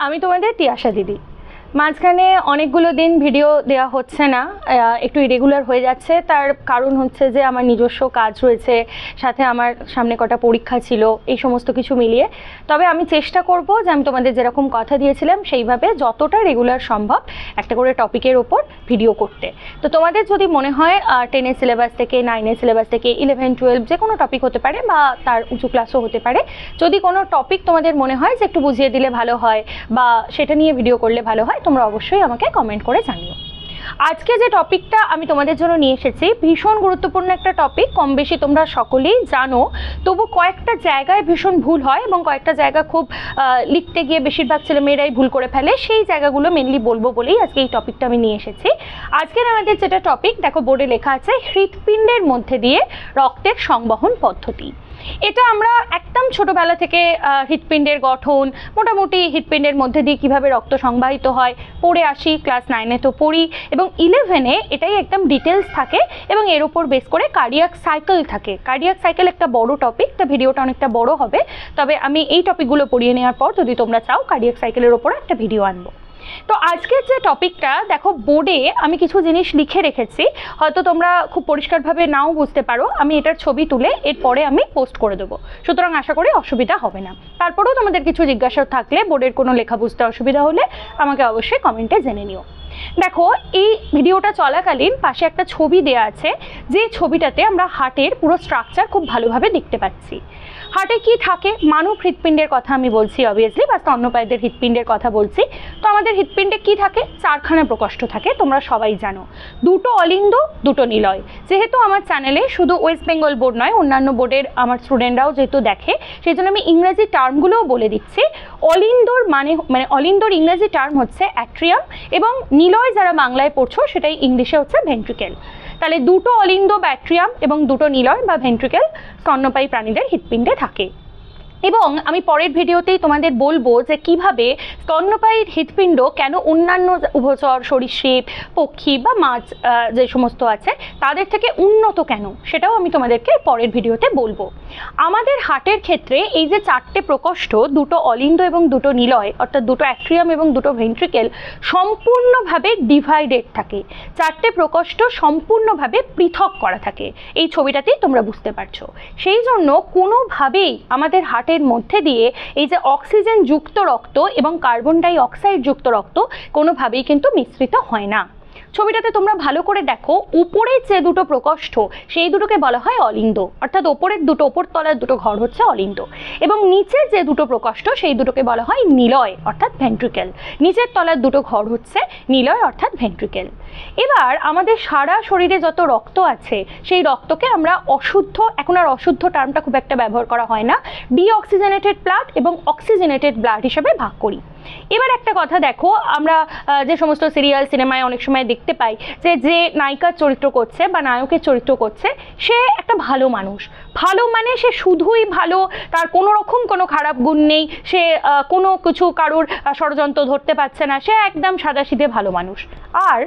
আমি তোমাদের তিয়াশা দিদি। মাঝখানে অনেকগুলো দিন ভিডিও দেওয়া হচ্ছে না, একটু ইরেগুলার হয়ে যাচ্ছে। তার কারণ হচ্ছে যে আমার নিজস্ব কাজ রয়েছে, সাথে আমার সামনে কটা পরীক্ষা ছিল, এই সমস্ত কিছু মিলিয়ে। তবে আমি চেষ্টা করব যে আমি তোমাদের যেরকম কথা দিয়েছিলাম সেইভাবে যতটা রেগুলার সম্ভব একটা করে টপিকের ওপর ভিডিও করতে। তো তোমাদের যদি মনে হয় 10-এর সিলেবাস থেকে, 9-এর সিলেবাস থেকে, 11-12 যে কোনো টপিক হতে পারে বা তার উঁচু ক্লাসও হতে পারে, যদি কোনো টপিক তোমাদের মনে হয় যে একটু বুঝিয়ে দিলে ভালো হয় বা সেটা নিয়ে ভিডিও করলে ভালো হয়, তোমরা অবশ্যই আমাকে কমেন্ট করে জানিও। আজকে যে টপিকটা আমি তোমাদের জন্য নিয়ে এসেছি ভীষণ গুরুত্বপূর্ণ একটা টপিক। কম বেশি তোমরা সকলেই জানো, তবু কয়েকটা জায়গায় ভীষণ ভুল হয় এবং কয়েকটা জায়গা খুব লিখতে গিয়ে বেশিরভাগ ছেলেমেয়েরাই ভুল করে ফেলে। সেই জায়গাগুলো মেনলি বলবো বলেই আজকে এই টপিকটা আমি নিয়ে এসেছি। আজকের আমাদের যেটা টপিক, দেখো বোর্ডে লেখা আছে হৃৎপিণ্ডের মধ্যে দিয়ে রক্তের সংবহন পদ্ধতি। এটা আমরা একদম ছোটবেলা থেকে হৃৎপিণ্ডের গঠন, মোটামুটি হৃৎপিণ্ডের মধ্যে দিয়ে কিভাবে রক্ত সংবাহিত হয় পড়ে আসি। ক্লাস 9-এ তো পড়ি এবং 11-এ এটাই একদম ডিটেলস থাকে এবং এর উপর বেস করে কার্ডিয়াক সাইকেল থাকে। কার্ডিয়াক সাইকেল একটা বড় টপিক, তা ভিডিওটা অনেকটা বড় হবে। তবে আমি এই টপিকগুলো পড়িয়ে নেওয়ার পর যদি তোমরা চাও কার্ডিয়াক সাইকেলের ওপর একটা ভিডিও আনবো। তো আজকের যে টপিকটা, দেখো বোর্ডে আমি কিছু জিনিস লিখে রেখেছি, হয়তো তোমরা খুব পরিষ্কারভাবে নাও বুঝতে পারো। আমি এটার ছবি তুলে এরপরে আমি পোস্ট করে দেবো, সুতরাং আশা করি অসুবিধা হবে না। তারপরেও তোমাদের কিছু জিজ্ঞাসা থাকলে, বোর্ডের কোনো লেখা বুঝতে অসুবিধা হলে আমাকে অবশ্যই কমেন্টে জেনে নিও। দেখো এই ভিডিওটা চলাকালীন পাশে একটা ছবি দেয়া আছে, যে ছবিটাতে আমরা হার্টের পুরো স্ট্রাকচার খুব ভালোভাবে দেখতে পাচ্ছি। হার্টে কি থাকে? মানব হৃৎপিণ্ডের কথা আমি বলছি অবভিয়াসলি, বা স্তন্যপায়ীদের হৃৎপিণ্ডের কথা বলছি। তো আমাদের হৃৎপিণ্ডে কি থাকে? 4খানা প্রকোষ্ঠ থাকে, তোমরা সবাই জানো। 2টো অলিন্দ, 2টো নিলয়। যেহেতু আমার চ্যানেলে শুধু ওয়েস্ট বেঙ্গল বোর্ড নয়, অন্যান্য বোর্ডের আমার স্টুডেন্টরাও যেহেতু দেখে, সেই জন্য আমি ইংরেজি টার্মগুলোও বলে দিচ্ছি। অলিন্দর মানে অলিন্দর ইংরেজি টার্ম হচ্ছে অ্যাট্রিয়াম, এবং নিলয় যারা বাংলায় পড়ছো সেটাই ইংলিশে হচ্ছে ভেন্ট্রিকেল। তাহলে 2টো অলিন্দ বা অ্যাট্রিয়াম এবং 2টো নিলয় বা ভেন্ট্রিকেল স্তন্যপায়ী প্রাণীদের হৃৎপিণ্ডে থাকে। এবং আমি পরের ভিডিওতেই তোমাদের বলবো যে কিভাবে স্তন্যপায়ীর হৃৎপিণ্ড কেন অন্যান্য উভচর, সরীসৃপ, পক্ষী বা মাছ যে সমস্ত আছে তাদের থেকে উন্নত কেন, সেটাও আমি তোমাদেরকে পরের ভিডিওতে বলবো। আমাদের হার্টের ক্ষেত্রে এই যে 4টে প্রকোষ্ঠ, 2টো অলিন্দ এবং 2টো নিলয়, অর্থাৎ 2টো অ্যাট্রিয়াম এবং 2টো ভেন্ট্রিকেল সম্পূর্ণভাবে ডিভাইডেড থাকে। 4টে প্রকোষ্ঠ সম্পূর্ণভাবে পৃথক করা থাকে। এই ছবিটাতেই তোমরা বুঝতে পারছো। সেই জন্য কোনোভাবেই আমাদের হার্টের মধ্যে দিয়ে এই যে অক্সিজেন যুক্ত রক্ত এবং কার্বন ডাই অক্সাইড যুক্ত রক্ত কোনোভাবেই কিন্তু মিশ্রিত হয় না। ছবিটাতে তোমরা ভালো করে দেখো, উপরের যে 2টো প্রকোষ্ঠ সেই দুটোকে বলা হয় অলিন্দ, অর্থাৎ ওপরের 2টো, ওপর তলার 2টো ঘর হচ্ছে অলিন্দ, এবং নিচের যে 2টো প্রকোষ্ঠ সেই দুটোকে বলা হয় নিলয় অর্থাৎ ভেন্ট্রিকেল। নিচের তলার 2টো ঘর হচ্ছে নিলয় অর্থাৎ ভেন্ট্রিকেল। এবার আমাদের সারা শরীরে যত রক্ত আছে সেই রক্তকে আমরা অশুদ্ধ, এখন আর অশুদ্ধ টার্মটা খুব একটা ব্যবহার করা হয় না, ডিঅক্সিজেনেটেড ব্লাড এবং অক্সিজেনেটেড ব্লাড হিসেবে ভাগ করি। এবার একটা কথা দেখো, আমরা যে সমস্ত সিরিয়াল সিনেমায় অনেক সময় দেখতে পাই যে যে নায়িকার চরিত্র করছে বা নায়কের চরিত্র করছে সে একটা ভালো মানুষ। ভালো মানে সে শুধুই ভালো, তার কোনো রকম কোনো খারাপ গুণ নেই, সে কোনো কিছু কারোর ষড়যন্ত্র ধরতে পারছে না, সে একদম সাদাসিধে ভালো মানুষ। আর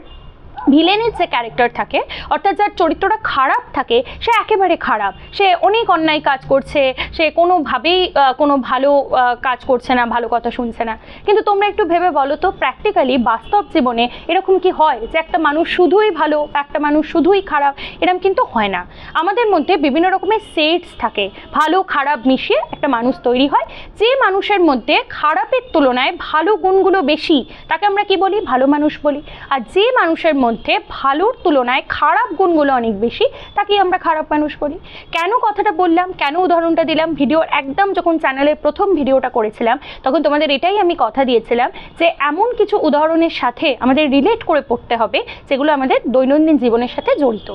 ভিলেনের যে ক্যারেক্টার থাকে, অর্থাৎ যার চরিত্রটা খারাপ থাকে, সে একেবারে খারাপ, সে অনেক অন্যায় কাজ করছে, সে কোনোভাবেই কোনো ভালো কাজ করছে না, ভালো কথা শুনছে না। কিন্তু তোমরা একটু ভেবে বলো তো, প্র্যাকটিক্যালি বাস্তব জীবনে এরকম কি হয় যে একটা মানুষ শুধুই ভালো, একটা মানুষ শুধুই খারাপ? এরকম কিন্তু হয় না। আমাদের মধ্যে বিভিন্ন রকমের সেটস থাকে, ভালো খারাপ মিশিয়ে একটা মানুষ তৈরি হয়। যে মানুষের মধ্যে খারাপের তুলনায় ভালো গুণগুলো বেশি তাকে আমরা কি বলি? ভালো মানুষ বলি। আর যে মানুষের মধ্যে ভালোর তুলনায় খারাপ গুণগুলো অনেক বেশি তাকে আমরা খারাপ মানুষ বলি। কেন কথাটা বললাম, কেন উদাহরণটা দিলাম? ভিডিওর একদম যখন চ্যানেলের প্রথম ভিডিওটা করেছিলাম তখন তোমাদের এটাই আমি কথা দিয়েছিলাম যে এমন কিছু উদাহরণের সাথে আমাদের রিলেট করে পড়তে হবে যেগুলো আমাদের দৈনন্দিন জীবনের সাথে জড়িত।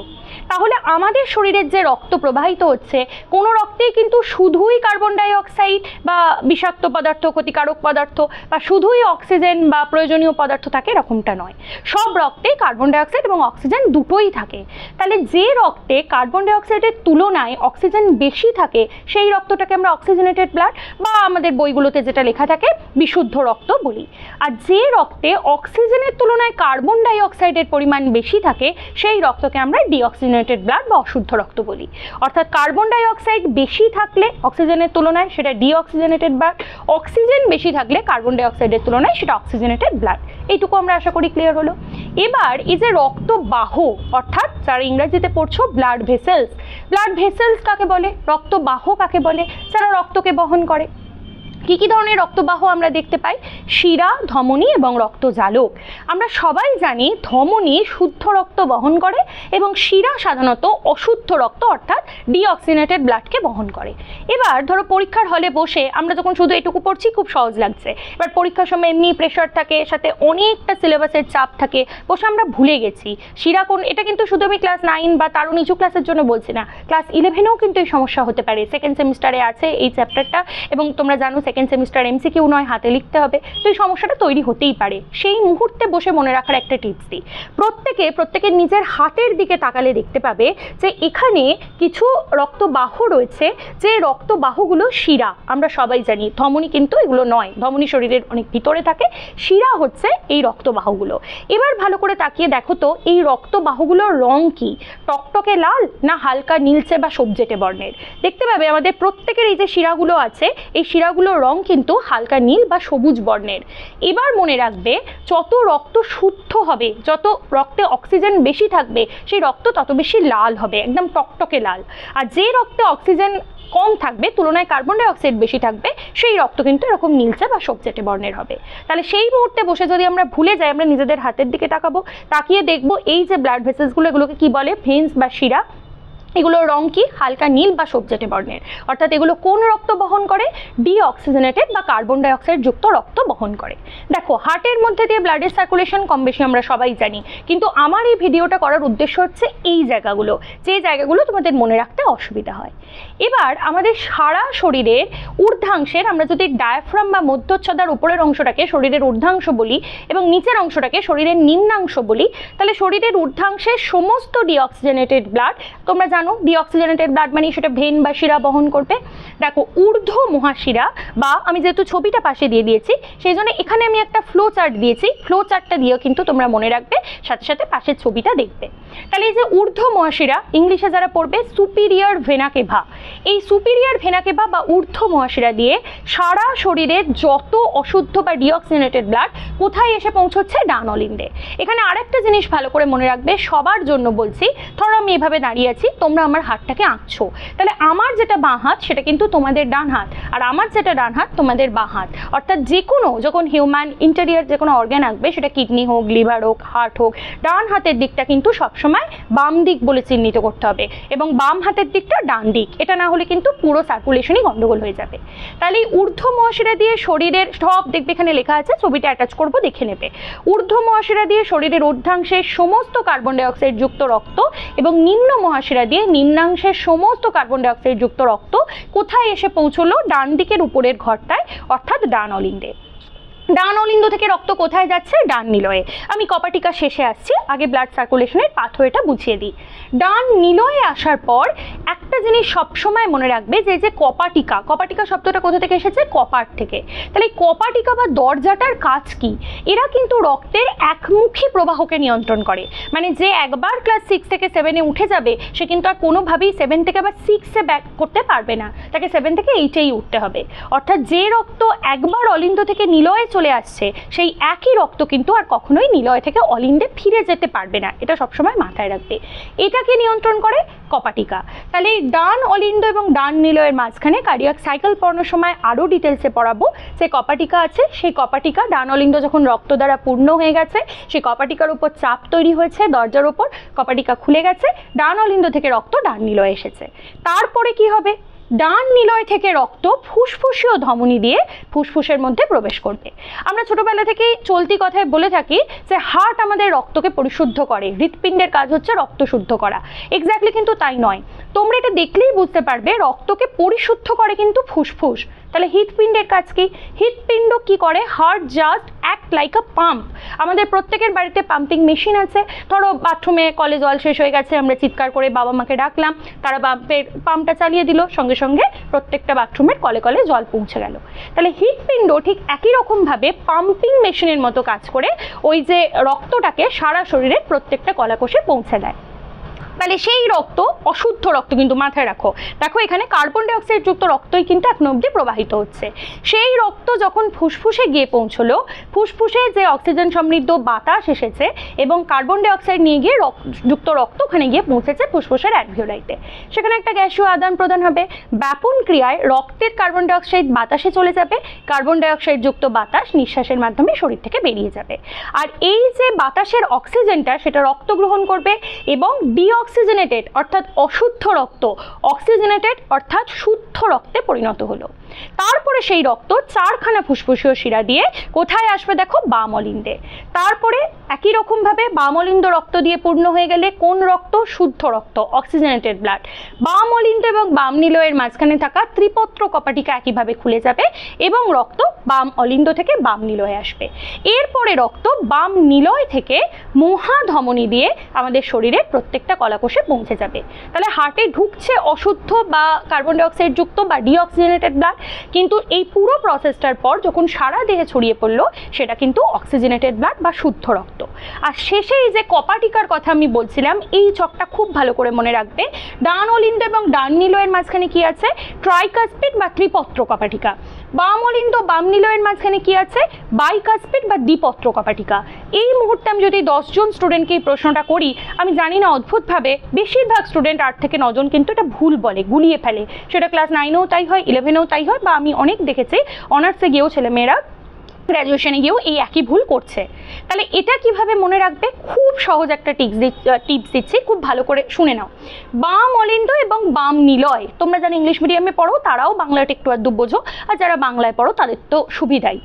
তাহলে আমাদের শরীরের যে রক্ত প্রবাহিত হচ্ছে, কোনো রক্তেই কিন্তু শুধুই কার্বন ডাই অক্সাইড বা বিষাক্ত পদার্থ, ক্ষতিকারক পদার্থ বা শুধুই অক্সিজেন বা প্রয়োজনীয় পদার্থ থাকে এরকমটা নয়। সব রক্তেই কার্বন ডাইঅক্সাইড এবং অক্সিজেন দুটোই থাকে। তাহলে যে রক্তে কার্বন ডাইঅক্সাইডের তুলনায় অক্সিজেন বেশি থাকে সেই রক্তটাকে আমরা অক্সিজেনেটেড ব্লাড বা আমাদের বইগুলোতে যেটা লেখা থাকে বিশুদ্ধ রক্ত বলি। আর যে রক্তে অক্সিজেনের তুলনায় কার্বন ডাইঅক্সাইডের পরিমাণ বেশি থাকে সেই রক্তকে আমরা ডিঅক্সিজেনেটেড ব্লাড বা অশুদ্ধ রক্ত বলি। অর্থাৎ কার্বন ডাইঅক্সাইড বেশি থাকলে অক্সিজেনের তুলনায় সেটা ডিঅক্সিজেনেটেড ব্লাড, অক্সিজেন বেশি থাকলে কার্বন ডাইঅক্সাইডের তুলনায় সেটা অক্সিজেনেটেড ব্লাড। এইটুকু আমরা আশা করি ক্লিয়ার হলো। এবার এই যে রক্তবাহ অর্থাৎ যারা ইংরেজিতে পড়ছো ব্লাড ভেসেলস, ব্লাড ভেসেলস কাকে বলে, রক্তবাহ কাকে বলে, যারা রক্তকে বহন করে। কি কি ধরনের রক্তবাহ আমরা দেখতে পাই? শিরা, ধমনী এবং রক্তজালক। আমরা সবাই জানি ধমনী শুদ্ধ রক্ত বহন করে এবং শিরা সাধারণত অশুদ্ধ রক্ত অর্থাৎ ডিঅক্সিজেনেটেড ব্লাডকে বহন করে। এবার ধরো পরীক্ষার হলে বসে আমরা যখন শুধু এটুকু পড়ছি খুব সহজ লাগছে, এবার পরীক্ষার সময় এমনি প্রেশার থাকে, সাথে অনেকটা সিলেবাসের চাপ থাকে, বসে আমরা ভুলে গেছি শিরা কোন। এটা কিন্তু শুধু আমি ক্লাস 9 বা তারও নিচু ক্লাসের জন্য বলছি না, ক্লাস 11এও কিন্তু এই সমস্যা হতে পারে। সেকেন্ড সেমিস্টারে আছে এই চ্যাপ্টারটা এবং তোমরা জানো সেকেন্ড সেমিস্টার এমসিকিউ নয়, হাতে লিখতে হবে, তো এই সমস্যাটা তৈরি হতেই পারে। সেই মুহূর্তে বসে মনে রাখার একটা টিপস দিই, প্রত্যেকের নিজের হাতের দিকে তাকালে দেখতে পাবে যে এখানে কিছু রক্তবাহ রয়েছে, যে রক্তবাহগুলো শিরা। আমরা সবাই জানি ধমনী কিন্তু এগুলো নয়, ধমনী শরীরের অনেক ভিতরে থাকে, শিরা হচ্ছে এই রক্তবাহগুলো। এবার ভালো করে তাকিয়ে দেখো তো এই রক্তবাহগুলোর রং কি, টকটকে লাল না হালকা নীলচে বা সবজেটে বর্ণের? দেখতে পাবে আমাদের প্রত্যেকের এই যে শিরাগুলো আছে এই শিরাগুলোর রং কিন্তু হালকা নীল বা সবুজ বর্ণের। এবার মনে রাখবে যত রক্ত শুদ্ধ হবে, যত রক্তে অক্সিজেন বেশি থাকবে সেই রক্ত তত বেশি লাল হবে, একদম টকটকে লাল। আর যে রক্তে অক্সিজেন কম থাকবে, তুলনায় কার্বন ডাইঅক্সাইড বেশি থাকবে, সেই রক্ত কিন্তু এরকম নীলচে বা সবজেটে বর্ণের হবে। তাহলে সেই মুহূর্তে বসে যদি আমরা ভুলে যাই, আমরা নিজেদের হাতের দিকে তাকাবো, তাকিয়ে দেখবো এই যে ব্লাড ভেসেলসগুলো এগুলোকে কি বলে? ভেন্স বা শিরা। এগুলোর রং কি? হালকা নীল বা সবজেটে বর্ণের। অর্থাৎ এগুলো কোন রক্ত বহন করে? ডিঅক্সিজেনেটেড বা কার্বন ডাইঅক্সাইড যুক্ত রক্ত বহন করে। দেখো হার্টের মধ্যে দিয়ে ব্লাডের সার্কুলেশন কম বেশি আমরা সবাই জানি, কিন্তু আমার এই ভিডিওটা করার উদ্দেশ্য হচ্ছে এই জায়গাগুলো, যে জায়গাগুলো তোমাদের মনে রাখতে অসুবিধা হয়। এবার আমাদের সারা শরীরের ঊর্ধ্বাংশের, আমরা যদি ডায়াফ্রাম বা মধ্যচ্ছদার উপরের অংশটাকে শরীরের ঊর্ধ্বাংশ বলি এবং নিচের অংশটাকে শরীরের নিম্নাংশ বলি, তাহলে শরীরের ঊর্ধ্বাংশের সমস্ত ডিঅক্সিজেনেটেড ব্লাড, তোমরা জানো ডিঅক্সিজেনেটেড ব্লাড মানে সেটা ভেন বা শিরা বহন করবে। দেখো ঊর্ধ্ব মহাশিরা, বা আমি যেহেতু ছবিটা পাশে দিয়ে দিয়েছি সেই জন্য এখানে আমি একটা ফ্লো চার্ট দিয়েছি, ফ্লো চার্টটা দিয়েও কিন্তু তোমরা মনে রাখবে, সাথে সাথে পাশের ছবিটা দেখবে। তাহলে এই যে ঊর্ধ্ব মহাশিরা, ইংলিশে যারা পড়বে সুপিরিয়র ভেনা কেভা, এই সুপিরিয়র ভেনা কেভা বা ঊর্ধ্ব মহাশিরা দিয়ে সারা শরীরের যত অশুদ্ধ বা ডিঅক্সিজেনেটেড ব্লাড কোথায় এসে পৌঁছচ্ছে? ডান অলিন্দে। এখানে আরেকটা জিনিস ভালো করে মনে রাখবে, সবার জন্য বলছি, ধরো আমি এভাবে দাঁড়িয়ে আছি, তোমরা আমার হাতটাকে আঁকছো, তাহলে আমার যেটা বাঁ হাত সেটা কিন্তু তোমাদের ডান হাত, আর আমার যেটা ডান হাত তোমাদের বাঁ হাত। অর্থাৎ যে কোনো যখন হিউম্যান ইন্টেরিয়র যে কোনো অর্গ্যান আঁকবে, সেটা কিডনি হোক, লিভার হোক, হার্ট হোক, ডান হাতের দিকটা কিন্তু সবসময় বাম দিক বলে চিহ্নিত করতে হবে এবং বাম হাতের দিকটা ডান দিক, এটা না হলে কিন্তু পুরো সার্কুলেশনই গন্ডগোল হয়ে যাবে। তাহলে ঊর্ধ্ব মহাশিরা দিয়ে শরীরের সব, দেখবে এখানে লেখা আছে, ছবিটা অ্যাটাচ করবো দেখে নেবে, ঊর্ধ্ব মহাশিরা দিয়ে শরীরের ঊর্ধ্বাংশের সমস্ত কার্বন ডাইঅক্সাইড যুক্ত রক্ত এবং নিম্ন মহাশিরা দিয়ে নিম্নাংশের সমস্ত কার্বন ডাইঅক্সাইড যুক্ত রক্ত কোথায় এসে পৌঁছলো? ডান দিকের উপরের ঘরটায়, অর্থাৎ ডান অলিন্দে। ডান অলিন্দ থেকে রক্ত কোথায় যাচ্ছে? ডান নিলয়ে। আমি কপাটিকা শেষে আসছি, আগে ব্লাড সার্কুলেশনের পাথওয়েটা বুঝিয়ে দিই। ডান নিলয়ে আসার পর একটা জিনিস সবসময় মনে রাখবে, যে যে কপাটিকা, কপাটিকা শব্দটা কোথা থেকে এসেছে? কপাট থেকে। তাহলে কপাটিকা বা দরজাটার কাজ কি? এরা কিন্তু রক্তের একমুখী প্রবাহকে নিয়ন্ত্রণ করে, মানে যে একবার ক্লাস 6 থেকে 7-এ উঠে যাবে সে কিন্তু আর কোনোভাবেই 7 থেকে আবার 6-এ ব্যাক করতে পারবে না, তাকে 7 থেকে 8-এই উঠতে হবে। অর্থাৎ যে রক্ত একবার অলিন্দ থেকে নিলয়ে চলে আসছে সেই একই রক্ত কিন্তু আর কখনোই নিলয় থেকে অলিন্দে ফিরে যেতে পারবে না, এটা সবসময় মাথায় রাখবে। এটাকে নিয়ন্ত্রণ করে কপাটিকা। তাহলে ডান অলিন্দ এবং ডান নিলয়ের মাঝখানে কার্ডিয়াক সাইকেল পড়ানোর সময় আরও ডিটেলসে পড়াবো, যে কপাটিকা আছে সেই কপাটিকা, ডান অলিন্দ যখন রক্ত দ্বারা পূর্ণ হয়ে গেছে সেই কপাটিকার উপর চাপ তৈরি হয়েছে দরজার উপর, কপাটিকা খুলে গেছে, ডান অলিন্দ থেকে রক্ত ডান নিলয়ে এসেছে। তারপরে কি হবে? ডান নিলয় থেকে রক্ত ফুসফুসীয় ধমনী দিয়ে ফুসফুসের মধ্যে প্রবেশ করবে। আমরা ছোটবেলা থেকেই চলতি কথায় বলে থাকি যে হার্ট আমাদের রক্তকে পরিশুদ্ধ করে, হৃৎপিণ্ডের কাজ হচ্ছে রক্ত শুদ্ধ করা। এক্স্যাক্টলি কিন্তু তাই নয়, তোমরা এটা দেখলেই বুঝতে পারবে রক্তকে পরিশুদ্ধ করে কিন্তু ফুসফুস, তাহলে হৃৎপিণ্ডের কাজ কি? হৃৎপিণ্ড কি করে? হার্ট জাস্ট অ্যাক্ট লাইক আ পাম্প। আমাদের প্রত্যেকের বাড়িতে পাম্পিং মেশিন আছে। ধরো বাথরুমে কলে জল শেষ হয়ে গেছে, আমরা চিৎকার করে বাবা মাকে ডাকলাম, তারা পাম্পটা চালিয়ে দিল, সঙ্গে সঙ্গে প্রত্যেকটা বাথরুমের কলে কলে জল পৌঁছে গেল। তাহলে হৃৎপিণ্ড ঠিক একই রকমভাবে পাম্পিং মেশিনের মতো কাজ করে ওই যে রক্তটাকে সারা শরীরের প্রত্যেকটা কলাকোষে পৌঁছে দেয়। তাহলে সেই রক্ত অশুদ্ধ রক্ত, কিন্তু মাথায় রাখো, দেখো এখানে কার্বন ডাই অক্সাইড যুক্ত রক্তই কিন্তু এখন অবধি প্রবাহিত হচ্ছে। সেই রক্ত যখন ফুসফুসে গিয়ে পৌঁছলো, ফুসফুসে যে অক্সিজেন সমৃদ্ধ বাতাস এসেছে এবং কার্বন ডাই অক্সাইড নিয়ে গিয়ে যুক্ত রক্ত ওখানে গিয়ে পৌঁছেছে ফুসফুসের অ্যালভিওলাইতে। সেখানে একটা গ্যাসীয় আদান প্রদান হবে। ব্যাপন ক্রিয়ায় রক্তের কার্বন ডাই অক্সাইড বাতাসে চলে যাবে, কার্বন ডাই অক্সাইড যুক্ত বাতাস নিঃশ্বাসের মাধ্যমে শরীর থেকে বেরিয়ে যাবে। আর এই যে বাতাসের অক্সিজেনটা, সেটা রক্ত গ্রহণ করবে এবং অক্সিজেনেটেড অর্থাৎ অশুদ্ধ রক্ত অক্সিজেনেটেড অর্থাৎ শুদ্ধ রক্তে পরিণত হলো। তারপরে সেই রক্ত চারখানা ফুসফুসীয় শিরা দিয়ে কোথায় আসবে? দেখো বাম অলিন্দে। তারপরে একই রকমভাবে বাম অলিন্দ রক্ত দিয়ে পূর্ণ হয়ে গেলে কোন রক্ত? শুদ্ধ রক্ত, অক্সিজেনেটেড ব্লাড। বাম অলিন্দ এবং বাম নিলয়ের মাঝখানে থাকা ত্রিপত্র কপাটিকা একইভাবে খুলে যাবে এবং রক্ত বাম অলিন্দ থেকে বাম নিলয়ে আসবে। এরপরে রক্ত বাম নিলয় থেকে মহাধমনী দিয়ে আমাদের শরীরের প্রত্যেকটা কলাকোষে পৌঁছে যাবে। তাহলে হার্টে ঢুকছে অশুদ্ধ বা কার্বন ডাই অক্সাইড যুক্ত বা ডিঅক্সিজেনেটেড ব্লাড, কিন্তু এই পুরো প্রসেসটার পর যখন সারা দেহে ছড়িয়ে পড়লো, সেটা কিন্তু অক্সিজেনেটেড ব্লাড বা শুদ্ধ রক্ত। আর শেষে এই যে কপাটিকার কথা আমি বলছিলাম, এই ছকটা খুব ভালো করে মনে রাখবে। ডান অলিন্দ এবং ডান নিলয়ের মাঝখানে কি আছে? ট্রাইকাসপিড বা ত্রিপত্র কপাটিকা। বাম অলিন্দ বাম নিলয়ের মাঝখানে কি আছে? বাইকাসপিড বা দ্বিপত্র কপাটিকা। এই মুহূর্তে আমি যদি 10 জন স্টুডেন্টকে এই প্রশ্নটা করি, আমি জানি না অদ্ভুতভাবে বেশিরভাগ স্টুডেন্ট 8 থেকে 9 জন কিন্তু এটা ভুল বলে, গুলিয়ে ফেলে। সেটা ক্লাস 9-এও তাই হয়, 11-এও তাই হয়, বা আমি অনেক দেখেছি অনার্সে গিয়েও ছেলেমেয়েরা গ্র্যাজুয়েশনে গিয়েও এই একই ভুল করছে। তাহলে এটা কিভাবে মনে রাখবে? খুব সহজ একটা টিপস দিচ্ছি, খুব ভালো করে শুনে নাও। বাম অলিন্দ এবং বাম নিলয়, তোমরা যারা ইংলিশ মিডিয়ামে পড়ো তারাও বাংলাটা একটু আধটু বোঝো, আর যারা বাংলায় পড়ো তাদের তো সুবিধাই।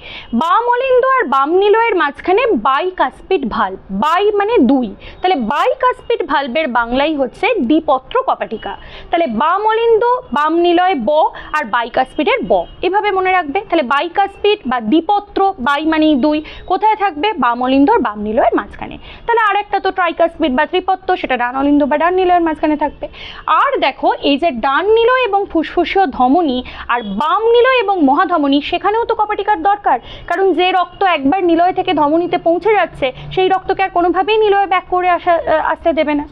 বাম অলিন্দ আর বাম নিলয়ের মাঝখানে বাইকাসপিড ভালভ, বাই মানে দুই, তাহলে বাইকাসপিড ভালভের বাংলাই হচ্ছে দ্বিপত্র কপাটিকা। তাহলে বাম অলিন্দ বাম নিলয় ব আর বাইকাসপিডের ব, এভাবে মনে রাখবে। তাহলে বাইকাসপিড বা দ্বিপত্র, বাই মানে দুই, কোথায় থাকবে? বাম অলিন্দ আর বাম নিলয়ের মাঝখানে। তাহলে আর একটা তো ট্রাইকাসপিড বা ত্রিপত্র, সেটা ডান অলিন্দ বা ডান নিলয়ের মাঝখানে থাকবে। আর দেখো এই যে ডান নিলয় এবং ফুসফুসীয় ধমনী আর বাম নিলয় এবং মহাধমনী, সেখানেও তো কপাটিকার দরকার, কারণ যে রক্ত একবার নিলয় থেকে ধমনীতে পৌঁছে যাচ্ছে, সেই রক্তকে আর কোনোভাবেই নিলয়ে ব্যাক করে আসতে দেবে না।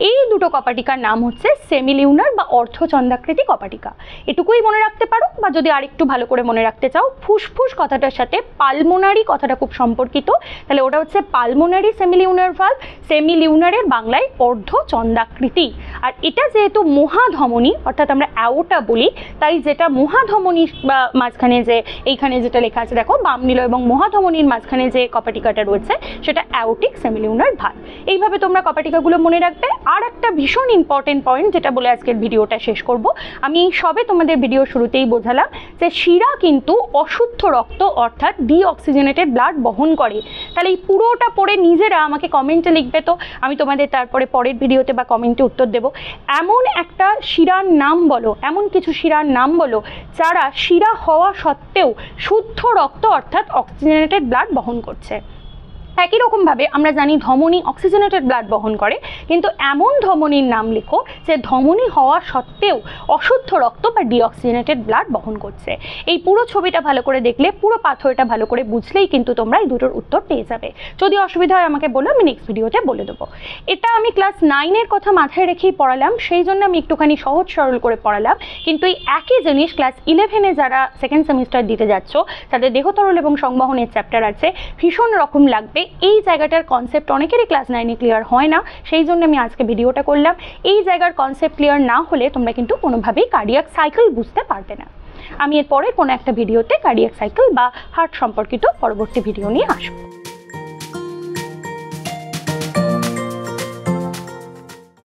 এই দুটো কপাটিকার নাম হচ্ছে সেমিলিউনার বা অর্ধচন্দ্রাকৃতি কপাটিকা। এটুকুই মনে রাখতে পারো, বা যদি আরেকটু ভালো করে মনে রাখতে চাও, ফুসফুস কথাটার সাথে পালমোনারি কথাটা খুব সম্পর্কিত, তাহলে ওটা হচ্ছে পালমোনারি সেমিলিউনার ভালভ। সেমিলিউনারের বাংলায় অর্ধচন্দ্রাকৃতি। আর এটা যেহেতু মহাধমনী অর্থাৎ আমরা অ্যাওটা বলি, তাই যেটা মহাধমনী বা মাঝখানে যে এইখানে যেটা লেখা আছে দেখো, বাম নিলয় এবং মহাধমনীর মাঝখানে যে কপাটিকাটা রয়েছে, সেটা অ্যাওটিক সেমিলিউনার ভালভ। এইভাবে তোমরা কপাটিকাগুলো মনে রাখবে। আর একটা ভীষণ ইম্পর্টেন্ট পয়েন্ট, যেটা বলে আজকের ভিডিওটা শেষ করব, আমি সবে তোমাদের ভিডিও শুরুতেই বোঝালাম যে শিরা কিন্তু অশুদ্ধ রক্ত অর্থাৎ ডিঅক্সিজেনেটেড ব্লাড বহন করে। তাহলে এই পুরোটা পড়ে নিজেরা আমাকে কমেন্টে লিখবে, তো আমি তোমাদের তারপরে পরের ভিডিওতে বা কমেন্টে উত্তর দেব। এমন একটা শিরার নাম বলো, এমন কিছু শিরার নাম বলো যারা শিরা হওয়া সত্ত্বেও শুদ্ধ রক্ত অর্থাৎ অক্সিজেনেটেড ব্লাড বহন করছে। একই রকমভাবে আমরা জানি ধমনী অক্সিজেনেটেড ব্লাড বহন করে, কিন্তু এমন ধমনীর নাম লেখো যে ধমনী হওয়া সত্ত্বেও অশুদ্ধ রক্ত বা ডিঅক্সিজেনেটেড ব্লাড বহন করছে। এই পুরো ছবিটা ভালো করে দেখলে, পুরো পাথরটা ভালো করে বুঝলেই কিন্তু তোমরা এই দুটোর উত্তর পেয়ে যাবে। যদি অসুবিধা হয় আমাকে বলো, আমি নেক্সট ভিডিওতে বলে দেবো। এটা আমি ক্লাস 9-এর কথা মাথায় রেখেই পড়ালাম, সেই জন্য আমি একটুখানি সহজ সরল করে পড়ালাম, কিন্তু এই একই জিনিস ক্লাস 11-এ যারা সেকেন্ড সেমিস্টার দিতে যাচ্ছ, তাদের দেহ তরল এবং সংবহনের চ্যাপ্টার আছে, ভীষণ রকম লাগবে। এই জায়গাটার কনসেপ্ট অনেকেরই ক্লাস 9-এ ক্লিয়ার হয় না, সেই জন্য আমি আজকে ভিডিওটা করলাম। এই জায়গার কনসেপ্ট ক্লিয়ার না হলে তোমরা কিন্তু কোনোভাবেই কার্ডিয়াক সাইকেল বুঝতে পারবে না। আমি এর পরে কোনো একটা ভিডিওতে কার্ডিয়াক সাইকেল বা হার্ট সম্পর্কিত পরবর্তী ভিডিও নিয়ে আসবো।